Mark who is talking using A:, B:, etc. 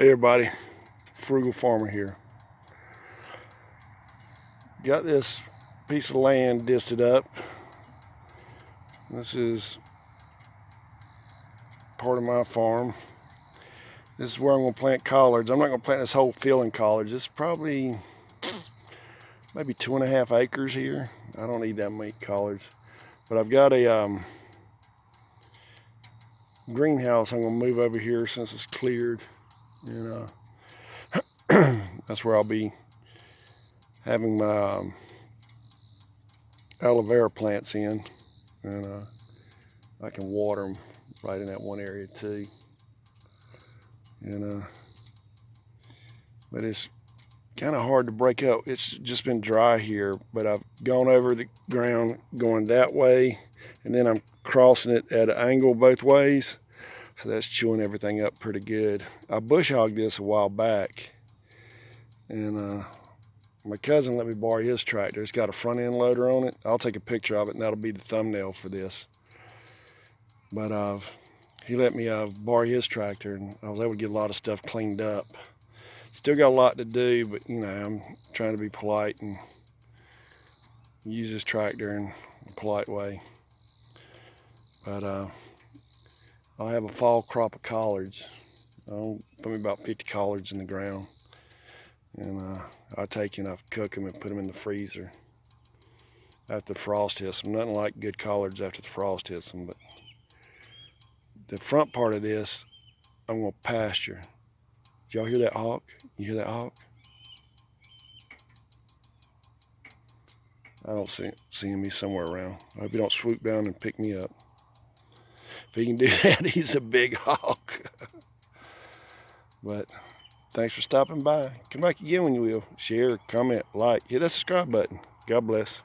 A: Hey everybody, Frugal Farmer here. Got this piece of land disted up. This is part of my farm. This is where I'm going to plant collards. I'm not going to plant this whole field in collards. It's probably maybe 2.5 acres here. I don't need that many collards. But I've got a greenhouse I'm going to move over here since it's cleared. And that's where I'll be having my aloe vera plants in. And I can water them right in that one area too. And but it's kind of hard to break up. It's just been dry here, but I've gone over the ground going that way, and then I'm crossing it at an angle both ways, so that's chewing everything up pretty good. I bush hogged this a while back, and my cousin let me borrow his tractor. It's got a front end loader on it. I'll take a picture of it, and that'll be the thumbnail for this. But he let me borrow his tractor, and I was able to get a lot of stuff cleaned up. Still got a lot to do, but you know, I'm trying to be polite and use this tractor in a polite way. But I'll have a fall crop of collards. I'll put me about 50 collards in the ground, and I'll take and I'll cook them and put them in the freezer after the frost hits them. Nothing like good collards after the frost hits them. But the front part of this, I'm going to pasture. Did y'all hear that hawk? You hear that hawk? I don't see him. He's somewhere around. I hope he don't swoop down and pick me up. If he can do that, he's a big hawk. But thanks for stopping by. Come back again when you will. Share, comment, like, hit that subscribe button. God bless.